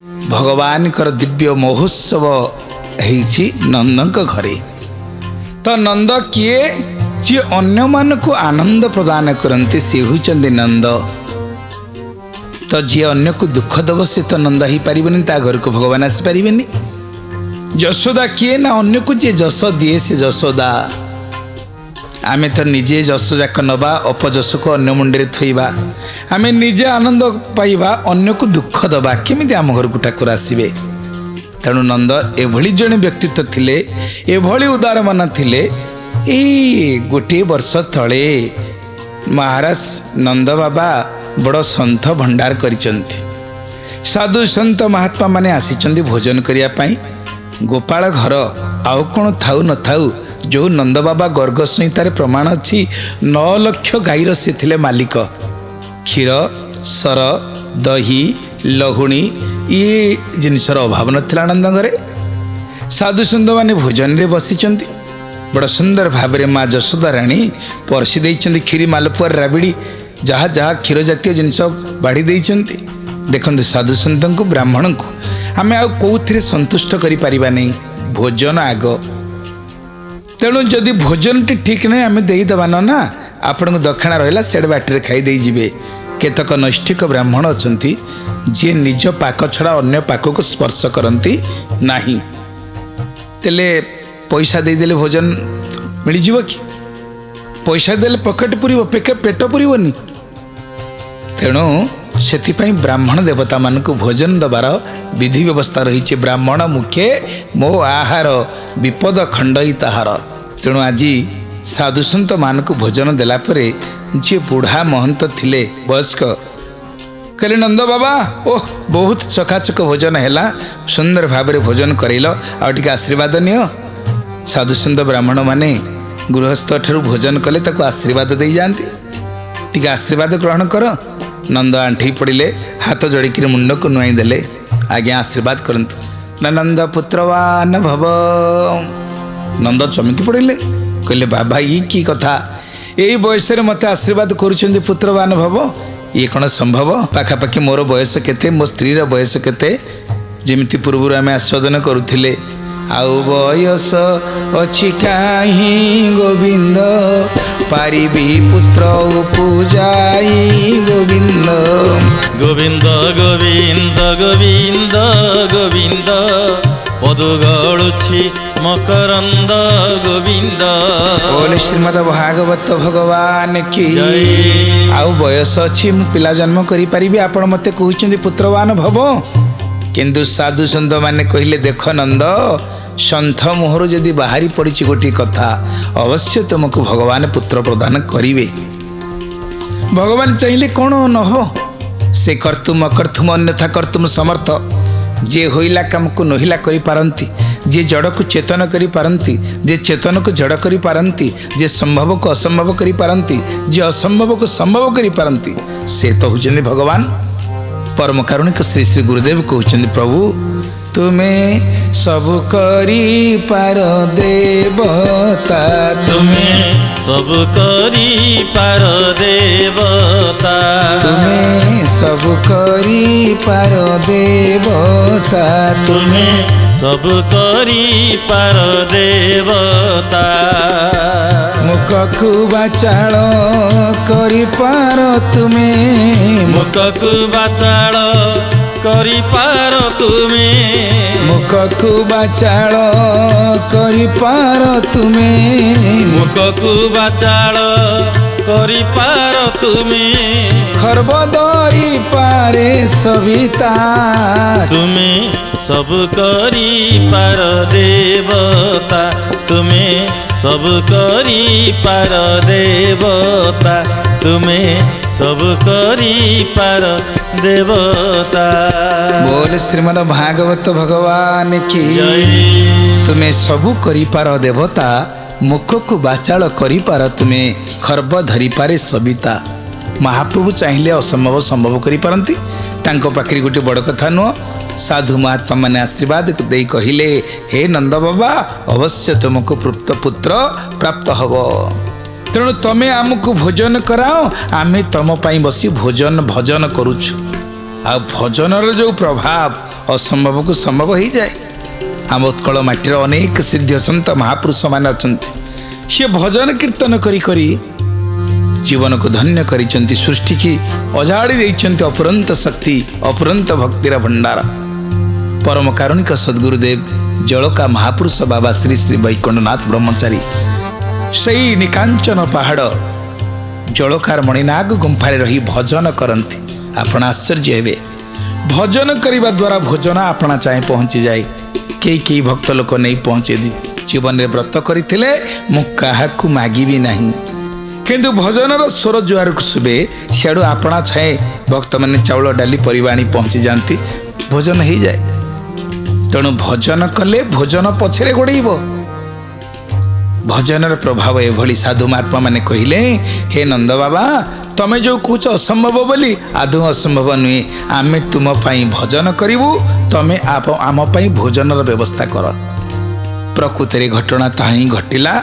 भगवान कर दिव्य महोत्सव है नंद घरे। तो नंद किए जी अन्य मान को आनंद प्रदान करते सी होती नंद। तो जी अन्य को दुख दब से तो नंद ही पारिबनी, ता घर को भगवान आसी पारिबेनी। यशोदा किए ना अन्य को जी जश दिए से यशोदा। आमे तो निजे जश जाक नवा अपजश को अन्य मुंडे थोइबा, आमे निजे आनंद पाइबा अन्य को दुख दबा केमिति आम घर को ठाकुर आसबे। तेणु नंद एभली जड़े व्यक्तित्व थिले, एभली उदार मन थिले। गोटे वर्ष तले महाराज नंद बाबा बड़ सन्थ भंडार करिसंती। साधु सन्त महात्मा माने आसीचंदी भोजन करिया पाई। गोपाल घर आउ कौन थाउ न थाउ, जो नंद बाबा गर्ग संहितार प्रमाण अच्छी 9 लाख गाईर से थिले मालिक। क्षीर सर दही लहुणी ये जिनसर अभाव नथिला नंद घरे। साधु सन्त माने भोजन रे बसिचंती। बड़ सुंदर भाव में माँ यशोदा राणी परसी देइचंती खीरी मालपुआ राबिड़ी जहाँ जहाँ क्षीर जातीय जिनस बाढ़ी देइचंती। देखते साधु सन्त को ब्राह्मण को आम आउे संतुष्ट करिपारिबा नहीं, भोजन आग। तेणु जदि भोजन टी ठीक नहीं आम देदेबा ना आपण को दक्षिणा रहा सेड बाटर खाईदे जी। केतक नैष्ठिक ब्राह्मण अच्छा जी निज पाक छड़ा अन्य पाक को स्पर्श करती नहीं। तेले पैसा देदेले भोजन मिल जीव कि? पैसा देले पकेट पुरीब पेट पुरीबनी। तेणु से ब्राह्मण देवता मान को भोजन दबार विधि व्यवस्था रही। ब्राह्मण मुखे मो आहार विपद खंडई ताहार। तेणु आज साधु सन्त मान को भोजन देला परे जी बुढ़ा महंत थिले वयस्क कहले नंद बाबा ओह बहुत चकाचक भोजन है, सुंदर भाव में भोजन करल आटे आशीर्वाद नियो। साधु सन्त ब्राह्मण माने गृहस्थ ठारू भोजन कले ताको आशीर्वाद दे जाती। टी आशीर्वाद ग्रहण कर। नंद आंठी पड़े हाथ जोड़िक मुंड को नुआई देले, आज्ञा आशीर्वाद करंतु ना नंद पुत्रवान भव। नंद चमकी पड़े कहले बाबा ये की कथा, यही बयस मत आशीर्वाद करुँच पुत्रवान भव, ये कौन संभव? पाखापाखि मोर बयस केते, मो स्त्री बयस केते, जमिति पूर्व आम आस्वादन करुले। आउ बयस अछि काहि गोविंद, पारिबी पुत्र पूजाई गोविंद। गोविंद गोविंद गोविंद गोविंद पदु गड़ुछि मकरंद गोविंद। बोले श्रीमद भागवत भगवान की। आउ बयस अच्छी मु पिला जन्म करि परिबे, आपण मते कहउछन्ती पुत्रवान भव। किंतु साधु सन्त माने कहिले देख नंद सन्थ मुहर जदि बाहरी पड़ी गोटे कथा, अवश्य तुमको भगवान पुत्र प्रदान करिवे। भगवान चाहिए कौन न हो, से कर्तुम अकर्तुम अन्यथा कर्तुम समर्थ। जे होइला काम को नहिला करि पारंती, जे जड़ को चेतन करि पारंती, जे चेतन को जड़ करि पारंती, जे संभव को असंभव करि पारंती, जे असंभव को संभव करि पारंती, से तो होचंदी भगवान। परम कारुणिक श्री श्री गुरुदेव कहउछन्ती प्रभु तुम्हें सब करी पार देवता, तुम्हें सब करी पार देवता, तुम्हें सब करी पार देवता, तुम्हें सब करी पार देवता। मुखकु बाचाल करी पार तुम्हें, मुखकु बाचाल करी पार तुम्हें, मुखकु बाचाल करी पार तुम्हें, मुखकु बाचाल करी पार तुम्हें। खरबदरी पारे सविता, तुम्हें सब करी पार देवता, तुम्हें सब करी पार देवता, तुम्हें सब करी पार देवता। बोल श्रीमद भागवत भगवान की। तुम्हें सबू करी पार देवता, मुख को बाचाल करी पार तुम्हें, खर्ब धरी पारे सविता। महाप्रभु चाहिए असंभव संभव करी पारंती, तांको पाखरी गोटे बड़ कथा नुह। साधु महात्मा माने आशीर्वाद दे कहिले हे नंद बाबा अवश्य तुमको पुत्र प्राप्त हब। तेणु तमें आमको भोजन कराओ, आमे तम पाई बसी भोजन भजन करुछु। आ भजनर जो प्रभाव ଅସମ୍ଭବକୁ ସମ୍ଭବ ହେଇଯାଏ। ଆମ ଉତ୍କଳ ମାଟିର ଅନେକ ସିଦ୍ଧ ସନ୍ଥ ମହାପୁରୁଷମାନେ ଅଛନ୍ତି। ସିଏ ଭଜନ କୀର୍ତ୍ତନ କରି କରି ଜୀବନକୁ ଧନ୍ୟ କରିଛନ୍ତି, ସୃଷ୍ଟିକି ଅଜାଡ଼ି ଦେଇଛନ୍ତି ଅପୁରନ୍ତ ଶକ୍ତି, ଅପୁରନ୍ତ ଭକ୍ତିର ଭଣ୍ଡାର। ପରମ କାରୁଣିକ ସଦ୍ଗୁରୁଦେବ ଜଳକା ମହାପୁରୁଷ ବାବା ଶ୍ରୀ ଶ୍ରୀ ବୈକୁଣ୍ଠନାଥ ବ୍ରହ୍ମଚାରୀ ସେଇ ନିକାଞ୍ଚନ ପାହାଡ଼ ଜଳକାର ମଣିନାଗ ଗୁମ୍ଫାରେ ରହି ଭଜନ କରନ୍ତି। ଆପଣ ଆଶ୍ଚର୍ଯ୍ୟ ହେବେ, ଭଜନ କରିବା ଦ୍ୱାରା ଭୋଜନ ଆପଣା ଚାହେଁ ପହଞ୍ଚିଯାଏ। କେହି ଭକ୍ତ ଲୋକ ନେଇ ପହଞ୍ଚେ ଜୀବନରେ ବ୍ରତ କରିଥିଲେ ମୁଁ କାହାକୁ ମାଗିବି ନାହିଁ, କିନ୍ତୁ ଭଜନର ସ୍ୱର ଯୁଆଡ଼କୁ ଶୁଭେ ସିଆଡ଼ୁ ଆପଣା ଛାଏଁ ଭକ୍ତମାନେ ଚାଉଳ ଡାଲି ପରିବା ଆଣି ପହଞ୍ଚି ଯାଆନ୍ତି, ଭୋଜନ ହେଇଯାଏ। ତେଣୁ ଭଜନ କଲେ ଭୋଜନ ପଛରେ ଗୋଡ଼େଇବ। ଭଜନର ପ୍ରଭାବ ଏଭଳି। ସାଧୁ ମହାତ୍ମା ମାନେ କହିଲେ, ହେ ନନ୍ଦ ବାବା, ତମେ ଯେଉଁ କହୁଛ ଅସମ୍ଭବ ବୋଲି, ଆଦୌ ଅସମ୍ଭବ ନୁହେଁ। ଆମେ ତୁମ ପାଇଁ ଭଜନ କରିବୁ, ତମେ ଆମ ପାଇଁ ଭୋଜନର ବ୍ୟବସ୍ଥା କର। ପ୍ରକୃତରେ ଘଟଣା ତାହା ହିଁ ଘଟିଲା।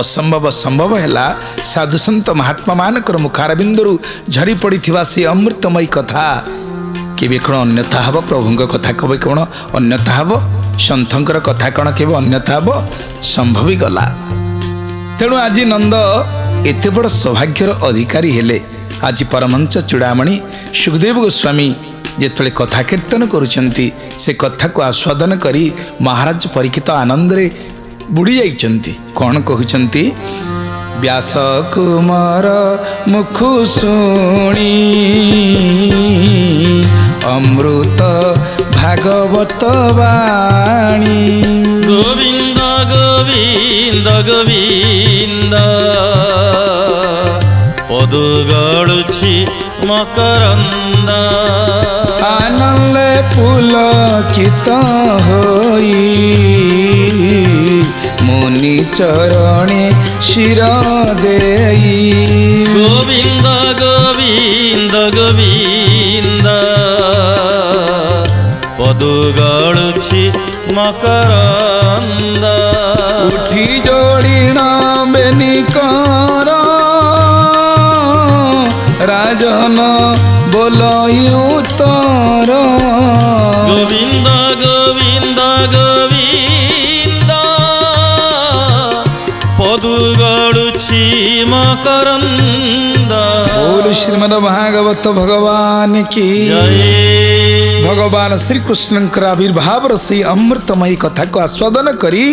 ଅସମ୍ଭବ ସମ୍ଭବ ହେଲା। ସାଧୁସନ୍ଥ ମହାତ୍ମା ମାନଙ୍କର ମୁଖାରବିନ୍ଦରୁ ଝରି ପଡ଼ିଥିବା ସେ ଅମୃତମୟୀ କଥା କେବେ କ'ଣ ଅନ୍ୟଥା ହେବ? ପ୍ରଭୁଙ୍କ କଥା କେବେ କ'ଣ ଅନ୍ୟଥା ହେବ? ସନ୍ଥଙ୍କର କଥା କ'ଣ କେବେ ଅନ୍ୟଥା ହେବ? ସମ୍ଭବ ଗଲା। ତେଣୁ ଆଜି ନନ୍ଦ ଏତେ ବଡ଼ ସୌଭାଗ୍ୟର ଅଧିକାରୀ ହେଲେ। ଆଜି ପରମହଂସ ଚୂଡ଼ାମଣି ସୁଖଦେବ ଗୋସ୍ୱାମୀ ଯେତେବେଳେ କଥା କୀର୍ତ୍ତନ କରୁଛନ୍ତି, ସେ କଥାକୁ ଆସ୍ୱାଦନ କରି ମହାରାଜ ପରୀକ୍ଷିତ ଆନନ୍ଦରେ ବୁଡ଼ି ଯାଇଛନ୍ତି। କ'ଣ କହୁଛନ୍ତି? ବ୍ୟାସ କୁମାର ମୁଖୁ ଶୁଣି ଅମୃତ ଭାଗବତ ବାଣୀ। ଗୋବିନ୍ଦ ଗୋବିନ୍ଦ ଗୋବିନ୍ଦ ପଦୁ ଗଳୁଛି ମକରନ୍ଦ। ଆନନ୍ଦ ପୁଲକିତ ହୋଇ ମୁନି ଚରଣେ ଶିର ଦେଇ। ଗୋବିନ୍ଦ ଗୋବିନ୍ଦ ଗୋବିନ୍ଦ ପଦୁ ଗଳୁଛି ମକରନ୍ଦ। ଉଠି ଯୋଡ଼ିଣ ବେନିକର ରାଜନ ବୋଲଇ ଉତ୍ତର। ଗୋବିନ୍ଦ ଗୋବିନ୍ଦ ଗୋବିନ୍ଦ ପଦୁ ଗଳୁଛି ମକରନ୍ଦ। ବୋଲ ଶ୍ରୀମଦ ଭାଗବତ ଭଗବାନ କି ଜୟ। ଭଗବାନ ଶ୍ରୀକୃଷ୍ଣଙ୍କର ଆବିର୍ଭାବର ସେହି ଅମୃତମୟୀ କଥାକୁ ଆସ୍ୱାଦନ କରି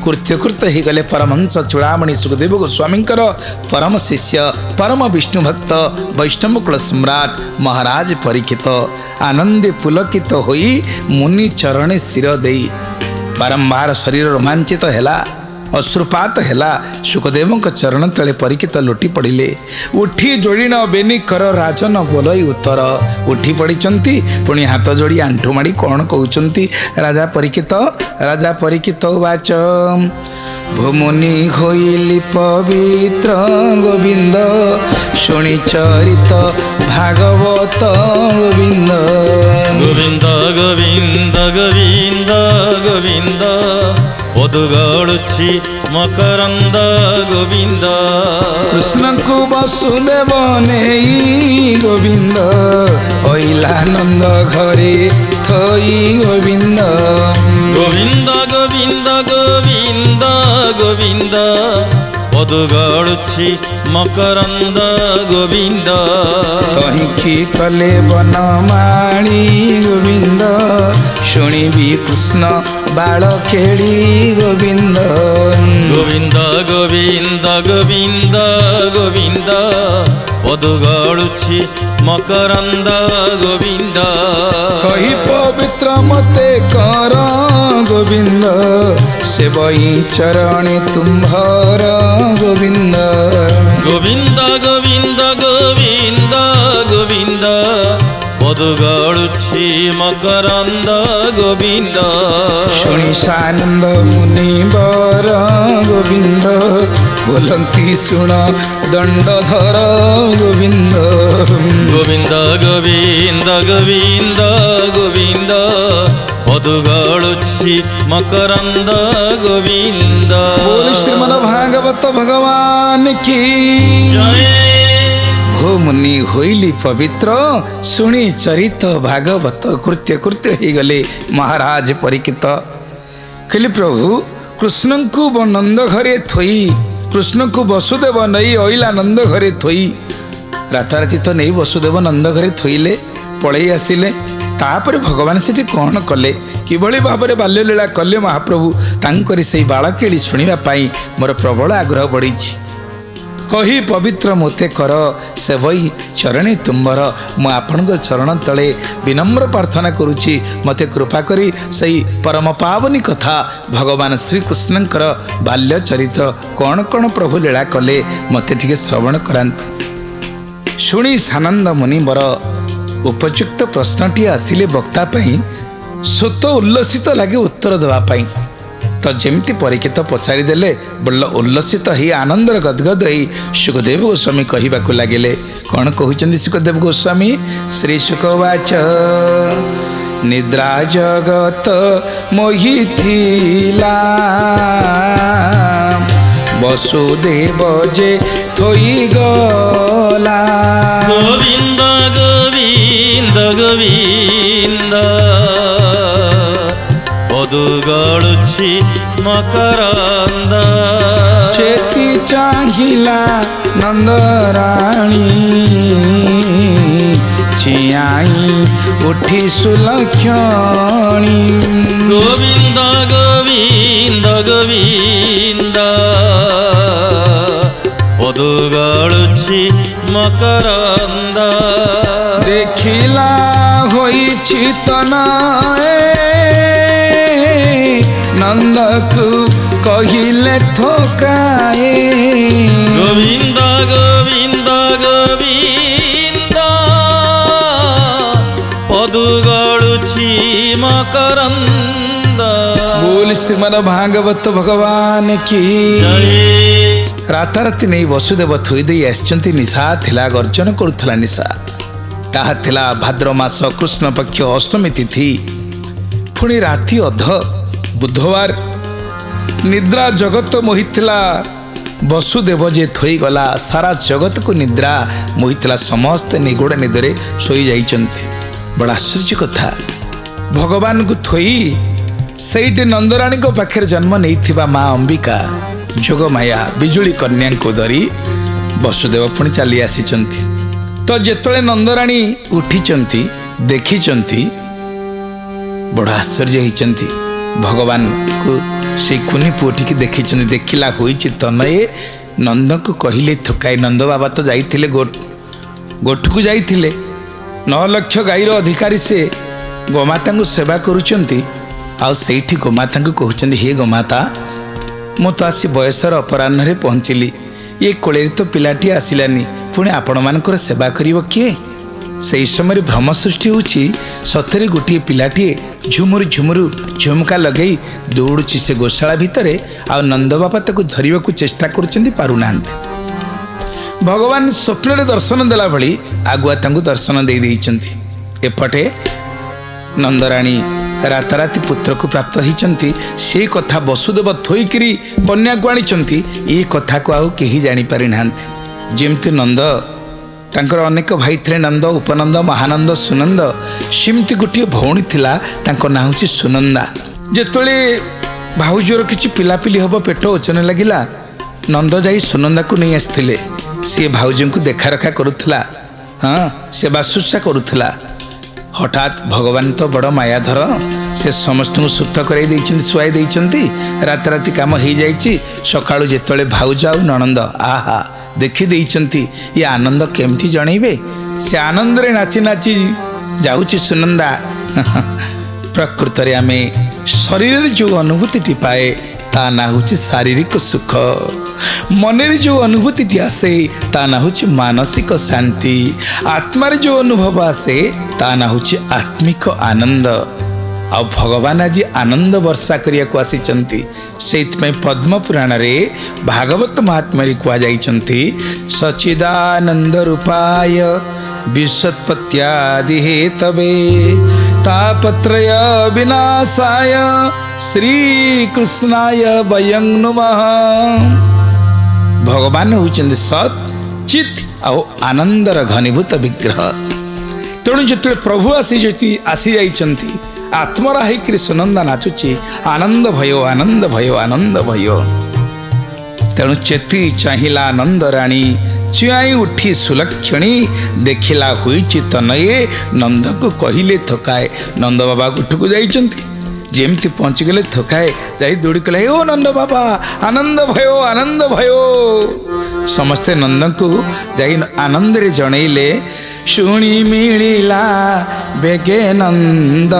କୃତ୍ୟକୃତ ହେଇଗଲେ ପରମହଂସ ଚୂଡ଼ାମଣି ସୁଖଦେବ ଗୋସ୍ୱାମୀଙ୍କର ପରମ ଶିଷ୍ୟ, ପରମ ବିଷ୍ଣୁ ଭକ୍ତ, ବୈଷ୍ଣବ କୁଳ ସମ୍ରାଟ ମହାରାଜ ପରୀକ୍ଷିତ। ଆନନ୍ଦେ ପୁଲକିତ ହୋଇ ମୁନି ଚରଣେ ଶିର ଦେଇ ବାରମ୍ବାର ଶରୀର ରୋମାଞ୍ଚିତ ହେଲା, ଅଶ୍ରୁପାତ ହେଲା। ସୁଖଦେବଙ୍କ ଚରଣ ତଳେ ପରୀକ୍ଷିତ ଲୋଟି ପଡ଼ିଲେ। ଉଠି ଯୋଡ଼ିଣ ବେନିକର ରାଜନ ବୋଲଇ ଉତ୍ତର। ଉଠି ପଡ଼ିଛନ୍ତି, ପୁଣି ହାତ ଯୋଡ଼ି ଆଣ୍ଠୁ ମାଡ଼ି କ'ଣ କହୁଛନ୍ତି? ରାଜା ପରୀକ୍ଷିତ ବାଚ ଭୂମୁନି ହୋଇଲି ପବିତ୍ର ଗୋବିନ୍ଦ ଶୁଣି ଚରିତ ଭାଗବତ ଗୋବିନ୍ଦ। ଗୋବିନ୍ଦ ଗୋବିନ୍ଦ ଗୋବିନ୍ଦ ଗୋବିନ୍ଦ ପଦୁ ଗଳୁଛି ମକରନ୍ଦ ଗୋବିନ୍ଦ। କୃଷ୍ଣଙ୍କୁ ବସୁଦେବ ନେଇ ଗୋବିନ୍ଦ ଅଇଲା ନନ୍ଦ ଘରେ ଥଇ ଗୋବିନ୍ଦ। ଗୋବିନ୍ଦ ଗୋବିନ୍ଦ ଗୋବିନ୍ଦ ଗୋବିନ୍ଦ ପଦୁ ଗଳୁଛି ମକରନ୍ଦ ଗୋବିନ୍ଦ। କହିଁକି କଲେ ବନମାଳି ଗୋବିନ୍ଦ ଶୁଣିବି କୃଷ୍ଣ ବାଳ ଖେଳି ଗୋବିନ୍ଦ। ଗୋବିନ୍ଦ ଗୋବିନ୍ଦ ଗୋବିନ୍ଦ ଗୋବିନ୍ଦ ପଦୁ ଗଳୁଛି ମକରନ୍ଦ ଗୋବିନ୍ଦ। କହି ପବିତ୍ର ମତେ କର ଗୋବିନ୍ଦ ସେବଇ ଚରଣେ ତୁମ୍ଭର ଗୋବିନ୍ଦ। ଗୋବିନ୍ଦ ଗୋବିନ୍ଦ ଗୋବିନ୍ଦ ଗୋବିନ୍ଦ ପଦୁ ଗଳୁଛି ମକରନ୍ଦ ଗୋବିନ୍ଦ। ଶୁଣି ସାନନ୍ଦ ମୁନିବର ଗୋବିନ୍ଦ ବୋଲନ୍ତି ଶୁଣ ଦଣ୍ଡଧର ଗୋବିନ୍ଦ। ଗୋବିନ୍ଦ ଗୋବିନ୍ଦ ଗୋବିନ୍ଦ ଗୋବିନ୍ଦ ପଦୁ ଗଳୁଛି ମକରନ୍ଦ ଗୋବିନ୍ଦ। ବୋଲ ଶ୍ରୀମଦ ଭାଗବତ ଭଗବାନ କି ଜୟ। ओहो मुनि होइली पवित्र शुणी चरित भागवत कृत्य कृत्य हो गले महाराज परीक्षित कहले प्रभु कृष्ण को नंद घरे थोई कृष्ण को वसुदेव नहीं अइला नंद घरे थोई राताराति तो नहीं वसुदेव नंद घरे थोइले पलई आसिले तापर भगवान सेठी कौन कले किभली भाव में बाल्यलीला कले महाप्रभु तांकरी से बालकेली शुणा मोर प्रबल आग्रह बढ़ी कही पवित्र मोते कर से वही चरणी तुम्बर मु आपण चरण तले विनम्र प्रार्थना करुछि मते कृपा करी सही परम पावनी कथा भगवान श्रीकृष्णकर बाल्य चरित्र कौन कौन प्रभु लीला कले मते टिके श्रवण करांतु शुणी सानंद मुनि बर उपयुक्त प्रश्नटी आसिले वक्ता स्वत उल्लसित लगे उत्तर देवाई तो जमती परीक्षित पचारि देले बल्ल उल्लसित ही आनंदर गदगद ही सुखदेव गोस्वामी कहवाक लगे कौन कहते सुखदेव गोस्वामी श्री सुखवाच निद्रा जगत मोहिथिला वसुदेव जे थोई गला गोविंद गोविंद गोविंद पदु गळुछि मकरंद चेती चाहिला नंदराणी छियाई उठी सुलक्षणी गोविंद गोविंद गोविंद पदु गळुछि मकरंद देखिला होई चितनाए नंदकु कहिले थोकाए गोविंद गोविंद गोविंद पदु गळुछि मकरंद बोल श्रीमद भागवत भगवान की जय राताराति नहीं वसुदेव थोई दे आछंती निशा थिला गर्जन करुथला निशा ताहा थिला भाद्र मास कृष्ण पक्ष अष्टमी तिथि पुणी राति अध बुधवार निद्रा जगत मोहितला वसुदेव जे थोई गला सारा जगत को निद्रा मोहितला समस्त निगुड़ निदरे सोई जाइचंती बड़ा आश्चर्य कथा भगवान को थोई सईटे नंदराणी को पाखे जन्म नहीं माँ अंबिका जोगमाया बिजुली कन्या को धरी वसुदेव पुणी चली आसी तो जेतले नंदराणी उठी देखी बड़ा आश्चर्य होती भगवान को से कुनी पुटी देखी देखला होइछि तनये नंद को कहले थकाई नंद बाबा तो जाइथिले गोठ को जाइथिले 9 लाख गाईर अधिकारी से गोमाता को सेवा करुचंती आ सेठी गोमाता को कहउचंदी हे गोमाता मु तो आसी बयसर अपराह्न रे पहुँचली ये कोले तो पिलाटी आसिलानी पुणी आपण मानकर सेवा करिवो किए से समय भ्रम सृष्टि होची सतरे गोटे पिलाटीए झुमुरु झुमुरु झुमका लगई दौड़ुची से गोशाला भितरे आ नंद बापा ताको धरिबा को चेष्टा करुचंदी पारुनांती भगवान स्वप्न दर्शन देला भली आगुआ तांको दर्शन दे देइचंती एपटे नंदराणी राताराति पुत्र को प्राप्त होइचंती से कथा वसुदेव थोइकरी कन्या को आनिचंती ए कथा को आउ केही जानि पारि नांती जेमती नंद तांकर अनेक भाई थे नंद उपनंद महानंद सुनंद सेमती गोटे भौणी थिला तांको ना होची सुनंदा जेतले भाउजर किछि पिलापिली हब पेट ओचन लागिला नंद जाई सुनंदा को नहीं आसथिले सी भाउजन को देखा रखा करुथला हाँ सेवा शुश्रूषा करुथला हठात भगवान तो बड़ मायाधर से समस्त को सुप्त कराई देइछन्ति सुआई देइछन्ति राताराति काम हो जाइछि सकाळु जेतले भाउज आ ननंद आहा देखि देइछन्ति ये आनंद केमती जणैबे से आनंद रे नाची नाची जाउछि सुनंदा प्रकृत रे आमे शरीर जो अनुभूति पाए ता ना होछि शारीरिक सुख मन रे जो अनुभूति आसे ता ना होछि मानसिक शांति आत्मा रे जो अनुभव आसे ता ना होछि आत्मिक आनंद आ भगवान आज आनंद वर्षा करिया को आसीचंती सेइतमै पद्म पुराण रे भागवत महात्म्य रे कुआ जाइचंती सच्चिदानंद रूपाय विश्वोत्पत्त्यादि हेतवे तापत्रय विनाशाय श्री कृष्णाय वयं नमः भगवान होचंदी सत चित ଆଉ ଆନନ୍ଦର ଘନୀଭୂତ ବିଗ୍ରହ। ତେଣୁ ଯେତେବେଳେ ପ୍ରଭୁ ଆସି ଯାଇଛନ୍ତି ଆତ୍ମରା ହେଇକରି ସୁନନ୍ଦା ନାଚୁଛି ଆନନ୍ଦ ଭୟ ଆନନ୍ଦ ଭୟ ଆନନ୍ଦ ଭୟ। ତେଣୁ ଚେତି ଚାହିଁଲା ନନ୍ଦ ରାଣୀ ଚୁଆଇଁ ଉଠି ସୁଲକ୍ଷଣୀ ଦେଖିଲା ହୋଇଛି ତନୟେ ନନ୍ଦକୁ କହିଲେ ଥକାଏ। ନନ୍ଦ ବାବା ଗୋଠକୁ ଯାଇଛନ୍ତି ଯେମିତି ପହଞ୍ଚିଗଲେ ଥକାଏ ଯାଇ ଦୌଡ଼ି କଲେ ଓ ନନ୍ଦ ବାବା ଆନନ୍ଦ ଭୟ ଆନନ୍ଦ ଭୟ। ସମସ୍ତେ ନନ୍ଦଙ୍କୁ ଯାଇ ଆନନ୍ଦରେ ଜଣେଇଲେ ଶୁଣି ମିଳିଲା ବେଗେ ନନ୍ଦ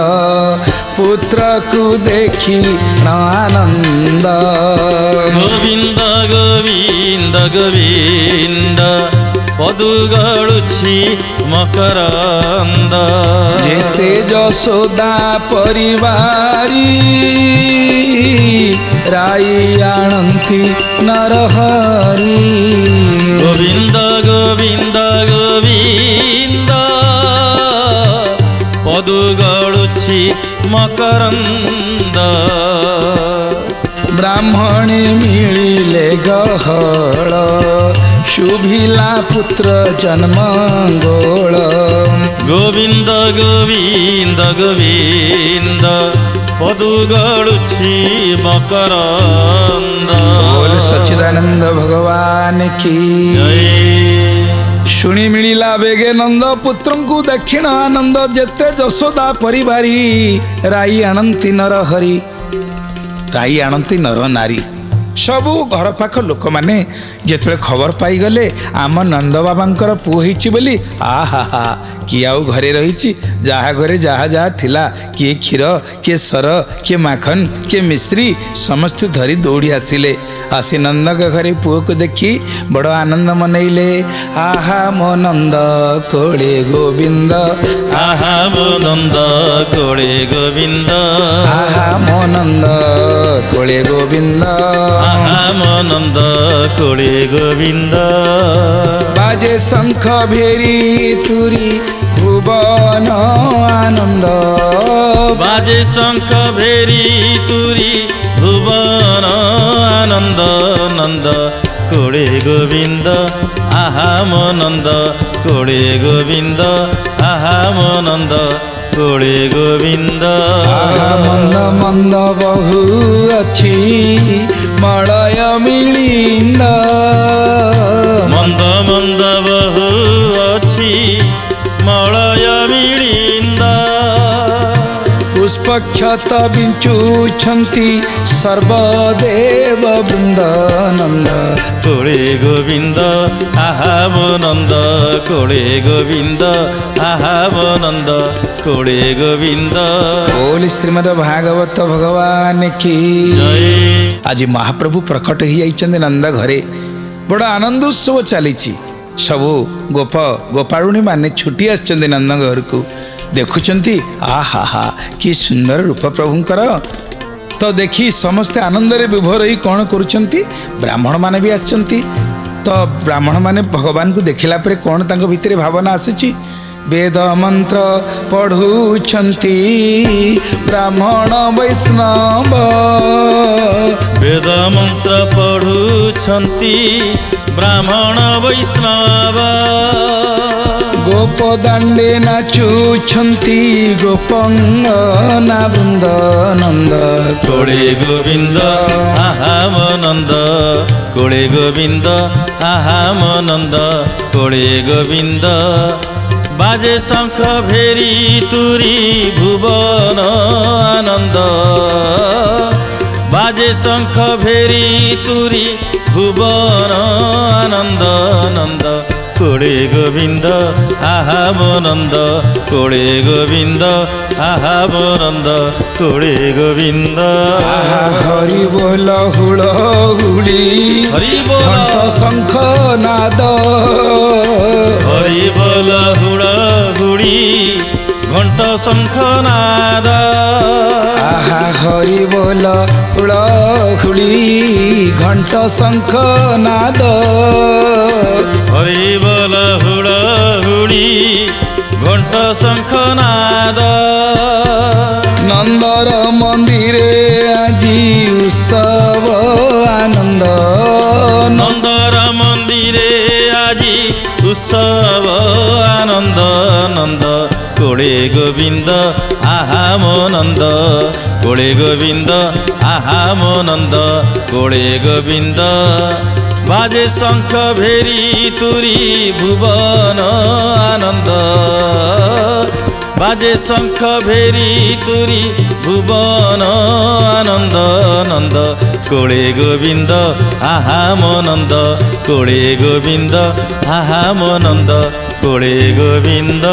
ପୁତ୍ରକୁ ଦେଖି ନ ଆନନ୍ଦ। ଗୋବିନ୍ଦ ଗୋବିନ୍ଦ ଗୋବିନ୍ଦ ପଦୁ ଗଳୁଛି ମକରନ୍ଦ। ଯେତେ ଯଶୋଦା ପରିବାରୀ ରାଇ ଆଣନ୍ତି ନରହରି। ଗୋବିନ୍ଦ ଗୋବିନ୍ଦ ଗୋବିନ୍ଦ ପଦୁ ଗଳୁଛି ମକରନ୍ଦ। ବ୍ରାହ୍ମଣେ ମିଳିଲେ ଗହଳ ଶୁଭିଲା ପୁତ୍ର ଜନ୍ମଙ୍ଗୋଳ। ଗୋବିନ୍ଦ ଗୋବିନ୍ଦ ଗୋବିନ୍ଦ ପଦୁ ଗଳୁଛି ମକରନ୍ଦ। ବୋଲ ସଚ୍ଚିଦାନନ୍ଦ ଭଗବାନ କି ଜୟ। ଶୁଣି ମିଳିଲା ବେଗେ ନନ୍ଦ ପୁତ୍ରଙ୍କୁ ଦକ୍ଷିଣ ଆନନ୍ଦ। ଯେତେ ଯଶୋଦା ପରିବାରୀ ରାଇ ଆଣନ୍ତି ନର ହରି। ରାଇ ଆଣନ୍ତି ନର ନାରୀ। ସବୁ ଘର ପାଖ ଲୋକମାନେ ଯେତେବେଳେ ଖବର ପାଇଗଲେ ଆମ ନନ୍ଦ ବାବାଙ୍କର ପୁଅ ହେଇଛି ବୋଲି ଆହା ହା କିଏ ଆଉ ଘରେ ରହିଛି। ଯାହା ଘରେ ଯାହା ଯାହା ଥିଲା କିଏ କ୍ଷୀର କିଏ ସର କିଏ ମାଖନ କିଏ ମିଶ୍ରି ସମସ୍ତେ ଧରି ଦୌଡ଼ି ଆସିଲେ। ଆସି ନନ୍ଦଙ୍କ ଘରେ ପୁଅକୁ ଦେଖି ବଡ଼ ଆନନ୍ଦ ମନେଇଲେ। ଆହା ମୋ ନନ୍ଦ କୋଳେ ଗୋବିନ୍ଦ ଆହା ମୋ ନନ୍ଦ କୋଳେ ଗୋବିନ୍ଦ। ଆହା ମୋ ନନ୍ଦ କୋଳେ ଗୋବିନ୍ଦ। ଆହା ମୋ ନନ୍ଦ କୋଳେ ଗୋବିନ୍ଦ। ବାଜେ ଶଙ୍ଖ ଭେରି ତୁରି ଭୁବନ ଆନନ୍ଦ। ବାଜେ ଶଙ୍ଖ ଭେରି ତୁରି ଭୁବନ ଆନନ୍ଦ। ନନ୍ଦ କୋଳେ ଗୋବିନ୍ଦ ଆହା ମୋ ନନ୍ଦ କୋଳେ ଗୋବିନ୍ଦ। ଆହା ମୋ ନନ୍ଦ କୋଳେ ଗୋବିନ୍ଦ। ଆହା ମନ୍ଦ ମନ୍ଦ ବହୁ ଅଛି ମଳୟ ମିଳିନ୍ଦ। ମନ୍ଦ ମନ୍ଦ ବହୁ ଅଛି ମଳୟ ମିଳିନ୍ଦ। ପୁଷ୍ପକ୍ଷତ ବିଞ୍ଚୁଛନ୍ତି ସର୍ବଦେବ ବୃନ୍ଦ। ନନ୍ଦ କୋଳେ ଗୋବିନ୍ଦ ଆହା ମୋ ନନ୍ଦ କୋଳେ ଗୋବିନ୍ଦ। ଆହା ମୋ ନନ୍ଦ କୋଳେ ଗୋବିନ୍ଦ। ବୋଲି ଶ୍ରୀମଦ ଭାଗବତ ଭଗବାନ କି ଜୟ। ଆଜି ମହାପ୍ରଭୁ ପ୍ରକଟ ହେଇଯାଇଛନ୍ତି ନନ୍ଦ ଘରେ। ବଡ଼ ଆନନ୍ଦ ଉତ୍ସବ ଚାଲିଛି। ସବୁ ଗୋପ ଗୋପାଳୁଣୀ ମାନେ ଛୁଟି ଆସିଛନ୍ତି ନନ୍ଦ ଘରକୁ। ଦେଖୁଛନ୍ତି ଆହା ହା କି ସୁନ୍ଦର ରୂପ ପ୍ରଭୁଙ୍କର। ତ ଦେଖି ସମସ୍ତେ ଆନନ୍ଦରେ ବିଭୋର ହୋଇ କ'ଣ କରୁଛନ୍ତି ବ୍ରାହ୍ମଣ ମାନେ ବି ଆସିଛନ୍ତି। ତ ବ୍ରାହ୍ମଣ ମାନେ ଭଗବାନଙ୍କୁ ଦେଖିଲା ପରେ କ'ଣ ତାଙ୍କ ଭିତରେ ଭାବନା ଆସିଛି। ବେଦ ମନ୍ତ୍ର ପଢ଼ୁଛନ୍ତି ବ୍ରାହ୍ମଣ ବୈଷ୍ଣବ। ବେଦ ମନ୍ତ୍ର ପଢ଼ୁଛନ୍ତି ବ୍ରାହ୍ମଣ ବୈଷ୍ଣବ। ଗୋପ ଦାଣ୍ଡେ ନାଚୁଛନ୍ତି ଗୋପଙ୍ଗନା ବୃନ୍ଦ। ନନ୍ଦ କୋଳେ ଗୋବିନ୍ଦ ଆହା ମୋ ନନ୍ଦ କୋଳେ ଗୋବିନ୍ଦ। ଆହା ମୋ ନନ୍ଦ କୋଳେ ଗୋବିନ୍ଦ। ବାଜେ ଶଙ୍ଖ ଭେରି ତୁରି ଭୁବନ ଆନନ୍ଦ। ବାଜେ ଶଙ୍ଖ ଭେରି ତୁରି ଭୁବନ ଆନନ୍ଦ। ନନ୍ଦ କୋଳେ ଗୋବିନ୍ଦ ଆହା ମୋ ନନ୍ଦ କୋଳେ ଗୋବିନ୍ଦ। ଆହା ମୋ ନନ୍ଦ କୋଳେ ଗୋବିନ୍ଦ। ଆହା ହରି ବୋଲ ହୁଳ ହୁଳି ହରି ବୋଲ ଘଣ୍ଟ ଶଙ୍ଖ ନାଦ। ହରି ବୋଲ ହୁଳ ହୁଳି ଘଣ୍ଟ ଶଙ୍ଖ ନାଦ। ଆହା ହରି ବୋଲ ହୁଳ ହୁଳି ଘଣ୍ଟ ଶଙ୍ଖ ନାଦ। ହରି ବୋଲ ହୁଳ ହୁଳି ଘଣ୍ଟ ଶଙ୍ଖ ନାଦ। ନନ୍ଦର ମନ୍ଦିରେ ଆଜି ଉତ୍ସବ ଆନନ୍ଦ। ନନ୍ଦର ମନ୍ଦିରେ ଆଜି ଉତ୍ସବ ଆନନ୍ଦ ନନ୍ଦ କୋଳେ ଗୋବିନ୍ଦ ଆହା ମୋ ନନ୍ଦ କୋଳେ ଗୋବିନ୍ଦ ଆହା ମୋ ନନ୍ଦ କୋଳେ ଗୋବିନ୍ଦ ବାଜେ ଶଙ୍ଖ ଭେରି ତୁରି ଭୁବନ ଆନନ୍ଦ ବାଜେ ଶଙ୍ଖ ଭେରି ତୁରି ଭୁବନ ଆନନ୍ଦ ନନ୍ଦ କୋଳେ ଗୋବିନ୍ଦ ଆହା ମୋ ନନ୍ଦ କୋଳେ ଗୋବିନ୍ଦ ଆହା ମୋ ନନ୍ଦ କୋଳେ ଗୋବିନ୍ଦ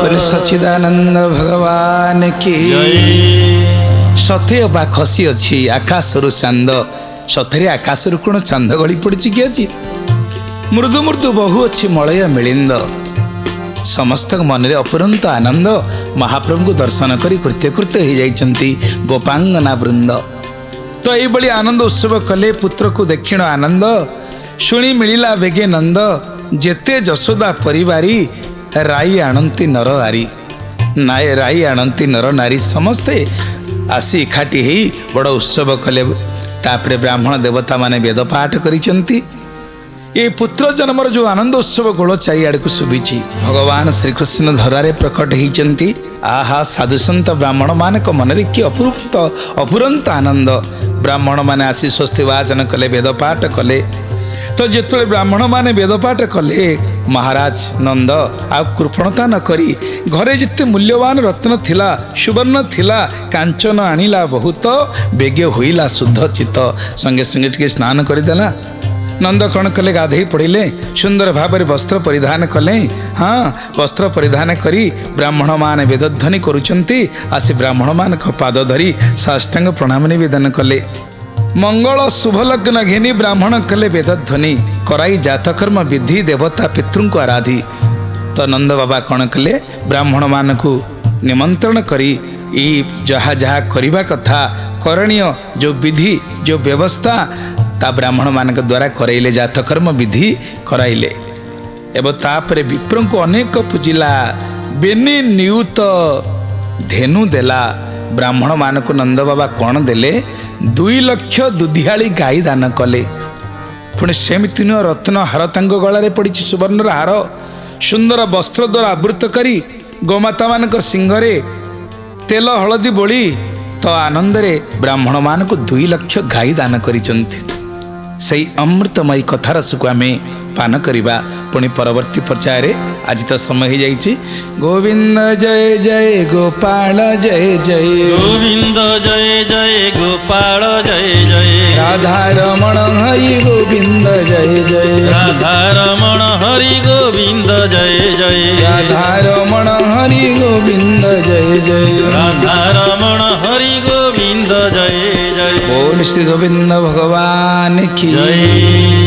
बोले सच्चिदानंद भगवान की सते बा खसी अच्छी आकाशरु चांद सतरे आकाशरु कोण चांद गली पड़ी कि अच्छी मृदु मृदु बहु अच्छी मलय मिलिंद समस्त मन में अपुरंत आनंद महाप्रभु को दर्शन करी कृत्य कृत्य हो जाइछंती गोपांगना वृंद तो ये आनंद उत्सव कले पुत्र को दक्षिण आनंद शुणी मिलिला बेगे नंद जेते जशोदा परिवारी राई आणंती नर नारी नाय राई आणंती नर नारी समस्ते आसी एकाठी ही बड़ उत्सव कले तापरे ब्राह्मण देवता माने वेद पाठ करिसंती ये पुत्र जन्मर जो आनंद उत्सव गोल चारिआड़ को शुभिची भगवान श्रीकृष्ण धरारे प्रकट होती आहा साधुसंत ब्राह्मण मान मन कि अपुरंत आनंद ब्राह्मण माने आसी स्वस्ति वाचन कले वेद पाठ कले तो जिते ब्राह्मण माने वेद पाठ कले महाराज नंद आ कृपणता न करी घरे जिते मूल्यवान रत्न थिला सुवर्ण थिला कांचन आनिला बहुत बेगे होइला शुद्ध चित्त संगे संगे टिके स्नान करदेला नंद कण कले गाधे पड़े सुंदर भाव वस्त्र परिधान कले हाँ वस्त्र परिधान करी ब्राह्मण मान वेदध्वनि करुचंती आसी ब्राह्मण मान पाद धरी साष्टांग प्रणाम निवेदन कले मंगल शुभ लग्न घिनी ब्राह्मण कले वेदध्वनि कराई जातकर्म विधि देवता पितृ को आराधी तो नंद बाबा कण कले ब्राह्मण मान को निमंत्रण करी जहा जहा करवा कथा करणीय जो विधि जो व्यवस्था ता ब्राह्मण मान द्वारा करैले जातकर्म विधि कराइले एवं तापर विप्र को अनेक पूजिला बेनी नियुत धेनु देला ब्राह्मण मान को नंद बाबा कौन देले 2 लक्ष दुधियाली गाई दान कले पुणी सेमती रत्न हार तांग गलारे पड़ी सुवर्णर हार सुंदर वस्त्र द्वारा आवृत करी गोमाता मान सिंहरे तेल हलदी बोली तो आनंदरे ब्राह्मण मान को 2 लक्ष गाई दान करिसंती सही अमृतमयी कथार सुख आम पान करवा पुणी परवर्ती पर्यायर आज तो समय हो जाइए गोविंद जय जय गोपाल जय जय गोविंद जय जय गोपाल जय जय राधा रमण हरि गोविंद जय जय राधा रमण हरि गोविंद जय जय राधा रमण हरि गोविंद जय जय राधा रमण हरि गोविंद जय जय बोल श्री गोविंद भगवान की जय।